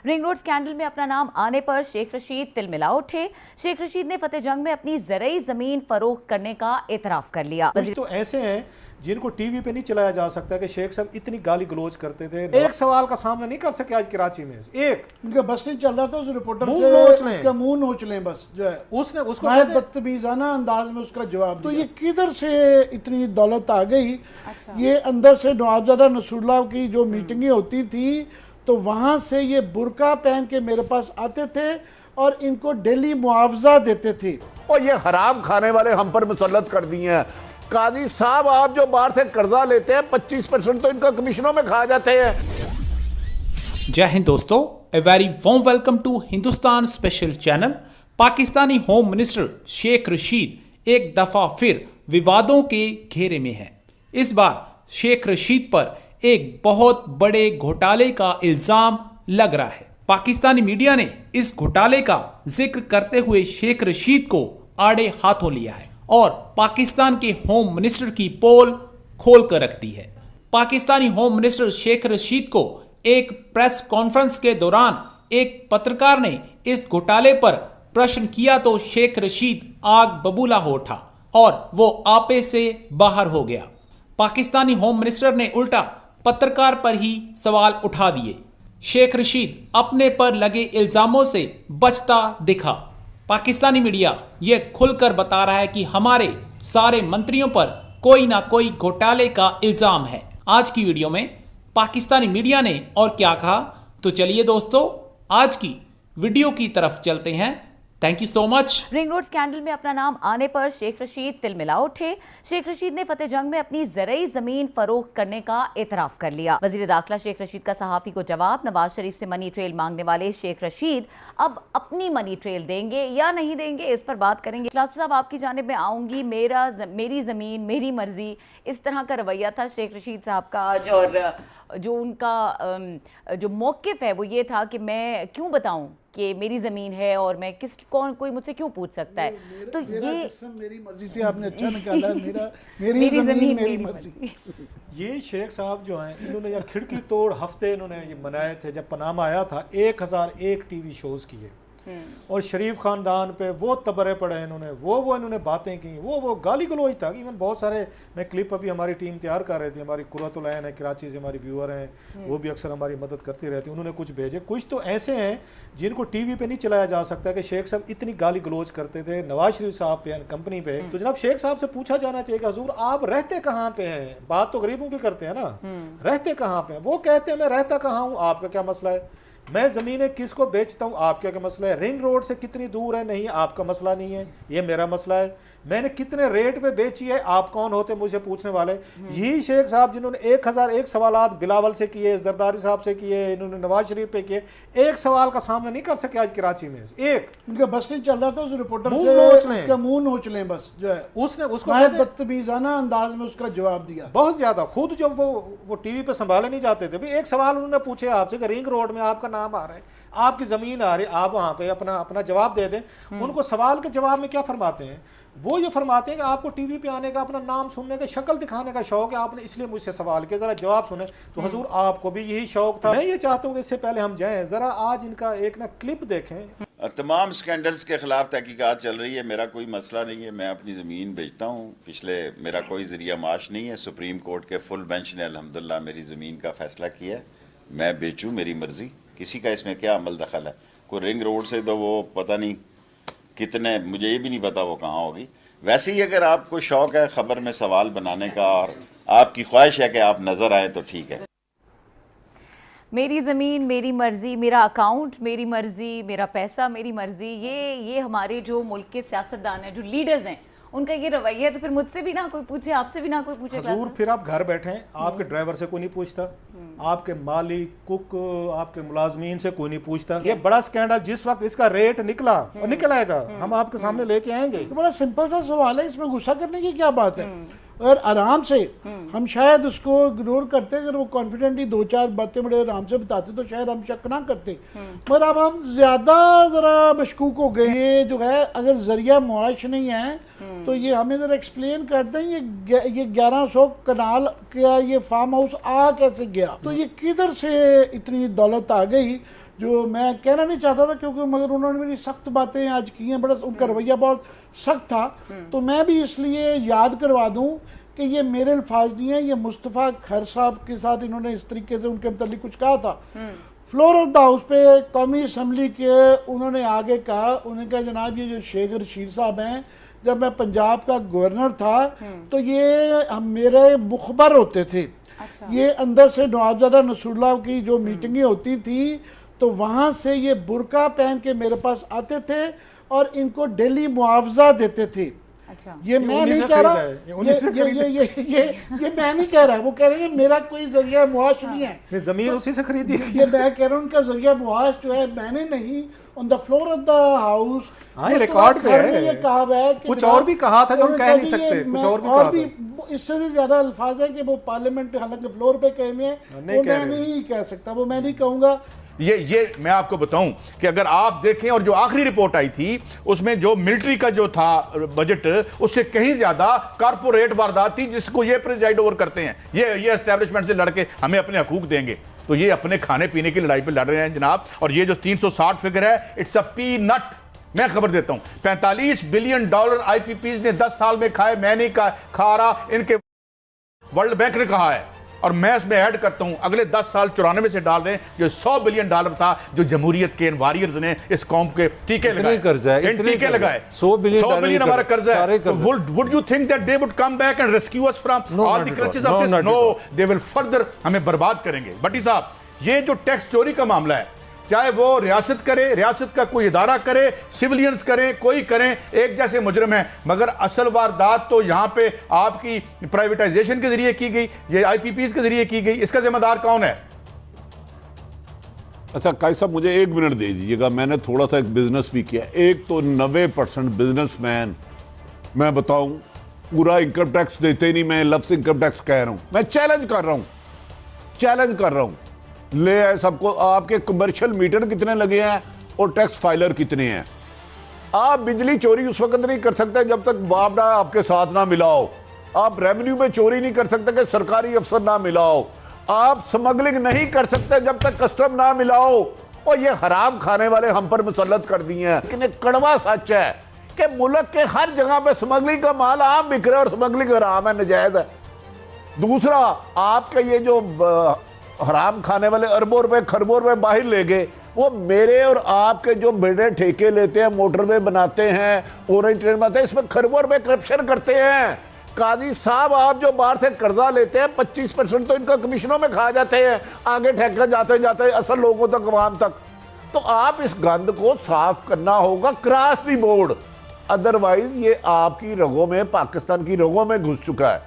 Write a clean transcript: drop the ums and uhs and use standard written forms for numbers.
Ring road scandal में अपना नाम आने पर शेख रशीद तिलमिला उठे। शेख रशीद ने फतेह जंग में अपनी ज़रई जमीन फरोख्त करने का एतराफ कर लिया। कुछ तो ऐसे हैं जिनको टीवी पे नहीं चलाया जा सकता कि शेख साहब इतनी गाली गलोच करते थे, एक सवाल का सामना नहीं कर सके आज कराची में। एक उनका बस नहीं चल रहा था, उस रिपोर्टर से मुंह नोच लें बस जो है, उसने उसको बदतमीजाना अंदाज में उसका जवाब। तो ये किधर से इतनी दौलत आ गई? ये अंदर से नवाबजादा नसरुल्लाह की जो मीटिंगें होती थी तो वहां से ये बुरका पहन के मेरे पास आते थे और इनको डेली मुआवजा देते थे। और ये हराम खाने वाले हम पर मुसल्लत कर दिए हैं। काजी साहब, आप जो बाहर से कर्जा लेते हैं 25% तो इनका कमीशनों में खा जाते हैं। जय हिंद दोस्तों, a very warm welcome to Hindustan special channel. Pakistani home minister Sheikh Rashid एक दफा फिर विवादों के घेरे में है। इस बार शेख रशीद पर एक बहुत बड़े घोटाले का इल्जाम लग रहा है। पाकिस्तानी मीडिया ने इस घोटाले का जिक्र करते हुए शेख रशीद को आड़े हाथों लिया है और पाकिस्तान के होम मिनिस्टर की पोल खोल कर रख दी है। पाकिस्तानी होम मिनिस्टर शेख रशीद को एक प्रेस कॉन्फ्रेंस के दौरान एक पत्रकार ने इस घोटाले पर प्रश्न किया तो शेख रशीद आग बबूला हो उठा और वो आपे से बाहर हो गया। पाकिस्तानी होम मिनिस्टर ने उल्टा पत्रकार पर ही सवाल उठा दिए। शेख रशीद अपने पर लगे इल्जामों से बचता दिखा। पाकिस्तानी मीडिया ये खुलकर बता रहा है कि हमारे सारे मंत्रियों पर कोई ना कोई घोटाले का इल्जाम है। आज की वीडियो में पाकिस्तानी मीडिया ने और क्या कहा, तो चलिए दोस्तों आज की वीडियो की तरफ चलते हैं। Thank you so much. Ring road scandal में अपना नाम आने पर शेख रशीद तिलमिला उठे। शेख रशीद ने फतेह जंग में अपनी ज़रई जमीन फरोख्त करने का एतराफ कर लिया। वजीर दाखिला शेख रशीद का सहाफ़ी को जवाब। नवाज शरीफ से मनी ट्रेल मांगने वाले शेख रशीद अब अपनी मनी ट्रेल देंगे या नहीं देंगे, इस पर बात करेंगे। क्लास साहब, आपकी जानिब में आऊँगी। मेरी ज़मीन मेरी मर्जी, इस तरह का रवैया था शेख रशीद साहब का आज, और जो उनका जो मौक़िफ़ है वो ये था कि मैं क्यों बताऊँ कि मेरी ज़मीन है और मैं कोई मुझसे क्यों पूछ सकता है। तो ये मेरी मर्जी से आपने अच्छा निकाला। मेरी ज़मीन मेरी मर्जी। ये शेख साहब जो हैं, इन्होंने यह खिड़की तोड़ हफ्ते इन्होंने ये मनाए थे। जब पनामा आया था 1001 टीवी शोज़ किए और शरीफ ख़ानदान पे वो तबरे पड़े इन्होंने, वो इन्होंने बातें की, वो गाली गलोच था। इवन बहुत सारे मैं क्लिप अभी हमारी टीम तैयार कर रही थी, हमारी कुर्रतुल ऐन है कराची से, हमारी व्यूअर हैं, वो भी अक्सर हमारी मदद करती रहती है। उन्होंने कुछ भेजे। कुछ तो ऐसे हैं जिनको टीवी पे नहीं चलाया जा सकता कि शेख साहब इतनी गाली गलोच करते थे नवाज शरीफ साहब पे, कंपनी पे। तो जनाब शेख साहब से पूछा जाना चाहिए कि हुजूर आप रहते कहाँ पे हैं? बात तो गरीबों की करते हैं ना, रहते कहाँ पे हैं? वो कहते हैं मैं रहता कहाँ हूँ, आपका क्या मसला है? मैं ज़मीनें किसको बेचता हूँ, आपका क्या मसला है? रिंग रोड से कितनी दूर है, नहीं आपका मसला नहीं है, ये मेरा मसला है। मैंने कितने रेट पे बेची है, आप कौन होते मुझे पूछने वाले? यही शेख साहब जिन्होंने 1001 सवालात बिलावल से किए, जरदारी साहब से किए, इन्होंने नवाज शरीफ पे किए, एक सवाल का सामना नहीं कर सके आज कराची में। एक उनका बस नहीं चल रहा था, उस रिपोर्टर से मुंह नोच लें बस जो है, उसने उसको बदतमीजाना अंदाज में उसका जवाब दिया। बहुत ज्यादा। खुद जब वो टीवी पे संभाले नहीं जाते थे। भाई एक सवाल उन्होंने पूछे आपसे कि रिंग रोड में आपका नाम आ रहा है, आपकी जमीन आ रही, आप वहां पे अपना जवाब दे दें। उनको सवाल के जवाब में क्या फरमाते हैं? वो ये फरमाते हैं कि आपको टीवी पे आने का, अपना नाम सुनने का, शक्ल दिखाने का शौक है, आपने इसलिए मुझसे सवाल किया, जरा जवाब सुने। तो हुजूर आपको भी यही शौक था। मैं ये चाहता हूँ कि इससे पहले हम जाएं, जरा आज इनका एक ना क्लिप देखें। तमाम स्कैंडल्स के खिलाफ तहकीकात चल रही है। मेरा कोई मसला नहीं है, मैं अपनी ज़मीन बेचता हूँ। पिछले मेरा कोई ज़रिया माश नहीं है। सुप्रीम कोर्ट के फुल बेंच ने अल्हम्दुलिल्लाह मेरी ज़मीन का फ़ैसला किया है। मैं बेचूँ, मेरी मर्ज़ी, किसी का इसमें क्या अमल दखल है? कोई रिंग रोड से तो वो पता नहीं कितने, मुझे ये भी नहीं पता वो कहाँ होगी। वैसे ही अगर आपको शौक है खबर में सवाल बनाने का और आपकी ख्वाहिश है कि आप नजर आए तो ठीक है। मेरी ज़मीन मेरी मर्जी, मेरा अकाउंट मेरी मर्जी, मेरा पैसा मेरी मर्जी, ये हमारे जो मुल्क के सियासतदान हैं, जो लीडर्स हैं, उनका ये रवैया है। तो फिर मुझसे भी ना कोई पूछे, आपसे भी ना कोई पूछे। हुजूर फिर आप घर बैठे हैं, आपके ड्राइवर से कोई नहीं पूछता, आपके मालिक, कुक, आपके मुलाजमीन से कोई नहीं पूछता। ये बड़ा स्कैंडल जिस वक्त इसका रेट निकला और निकल आएगा, हम आपके सामने लेके आएंगे। तो बड़ा सिंपल सा सवाल है, इसमें गुस्सा करने की क्या बात है? और आराम से हम शायद उसको इग्नोर करते, अगर वो कॉन्फिडेंटली दो चार बातें बड़े आराम से बताते तो शायद हम शक ना करते। मगर अब हम ज्यादा जरा मशकूक हो गए। ये जो है अगर जरिया मुआश नहीं है तो ये हमें जरा एक्सप्लेन कर दें, ये 1100 कनाल का ये फार्म हाउस आ कैसे गया? तो ये किधर से इतनी दौलत आ गई? जो मैं कहना नहीं चाहता था, क्योंकि मगर उन्होंने मेरी सख्त बातें आज की हैं, बड़ा उनका रवैया बहुत सख्त था। तो मैं भी इसलिए याद करवा दूं कि ये मेरे अल्फाज नहीं है, ये मुस्तफ़ा खैर साहब के साथ इन्होंने इस तरीके से उनके मतलब कुछ कहा था फ्लोर ऑफ द हाउस पे कौमी असम्बली के। उन्होंने आगे कहा, उन्होंने कहा जनाब ये जो शेख रशीद साहब हैं, जब मैं पंजाब का गवर्नर था तो ये मेरे मुखबर होते थे। ये अंदर से नवाबजादा नसरुल्लाह की जो मीटिंगें होती थी तो वहाँ से ये बुरका पहन के मेरे पास आते थे और इनको डेली मुआवजा देते थे। अच्छा। ये मैं नहीं कह रहा, ये मैं नहीं कह रहा, वो कह रहे हैं मेरा कोई जरिया मुआश नहीं है, ये जमीन उसी से खरीदी। ये मैं कह रहा हूँ उनका जरिया मुआश जो है मैंने नहीं, on the floor of the house. हाँ, ये रिकॉर्ड पे है, ये कहा है कि कुछ और भी कहा था जो हम कह नहीं सकते, कुछ और भी कहा था। इससे भी ज्यादा अल्फाज है कि वो पार्लियामेंट हालांकि फ्लोर पे कहे हुए हैं, वो मैं नहीं कह सकता, वो मैं नहीं कहूँगा। ये मैं आपको बताऊं कि अगर आप देखें और जो आखिरी रिपोर्ट आई थी उसमें जो मिलिट्री का जो था बजट उससे कहीं ज्यादा कारपोरेट वारदात थी जिसको ये प्रिजाइड ओवर करते हैं, ये एस्टेब्लिशमेंट से लड़के हमें अपने हकूक देंगे। तो ये अपने खाने पीने की लड़ाई पे लड़ रहे हैं जनाब। और ये जो 360 फिगर है, इट्स अ पीनट। मैं खबर देता हूं, $45 बिलियन IPPs ने 10 साल में खाए, मैं नहीं खा रहा, इनके वर्ल्ड बैंक ने कहा है। और मैं इसमें ऐड करता हूं अगले 10 साल 94 से डाल रहे हैं, जो $100 बिलियन था जो जमहूरियत के वॉरियर्स ने इस कौम के टीके लगाए, टीके लगाए। 100 बिलियन हमारा कर्जा है। Would you think that they would come back and rescue us from all the crutches of this? No, they will further हमें बर्बाद करेंगे। भट्टी साहब, ये जो टैक्स चोरी का मामला है, चाहे वो रियासत करे, रियासत का कोई इदारा करे, सिविलियंस करें, कोई करें, एक जैसे मुजरिम है। मगर असल वारदात तो यहाँ पे आपकी प्राइवेटाइजेशन के जरिए की गई, ये IPPs के जरिए की गई। इसका जिम्मेदार कौन है? अच्छा काई साहब, मुझे 1 मिनट दे दीजिएगा। मैंने थोड़ा सा एक बिजनेस भी किया। एक तो 90% बिजनेसमैन, मैं बताऊं, पूरा इनकम टैक्स देते नहीं। मैं लफ्ज इनकम टैक्स कह रहा हूं, मैं चैलेंज कर रहा हूं, ले आए सबको। आपके कमर्शियल मीटर कितने लगे हैं और टैक्स फाइलर कितने हैं? आप बिजली चोरी उस वक्त नहीं कर सकते जब तक बाप आपके साथ ना मिलाओ। आप रेवेन्यू में चोरी नहीं कर सकते कि सरकारी अफसर ना मिलाओ। आप स्मगलिंग नहीं कर सकते जब तक कस्टम ना मिलाओ। और ये हराम खाने वाले हम पर मुसल्लत कर दिए हैं। लेकिन एक कड़वा सच है कि मुल्क के हर जगह पे स्मगलिंग का माल आम बिक रहा है और स्मगलिंग हराम है, नजायज है। दूसरा, आपके ये जो हराम खाने वाले अरबों रुपए खरबों रुपए बाहर ले गए, वो मेरे और आपके जो बड़े ठेके लेते हैं, मोटरवे बनाते हैं, ऑरेंज ट्रेन बनाते हैं, इसमें खरबों रुपए करप्शन करते हैं। काजी साहब, आप जो बाहर से कर्जा लेते हैं 25% तो इनका कमीशनों में खा जाते हैं, आगे ठेका जाते जाते असल लोगों तक, अवाम तक। तो आप इस गंद को साफ करना होगा क्रॉस द बोर्ड, अदरवाइज ये आपकी रगों में, पाकिस्तान की रगों में घुस चुका है।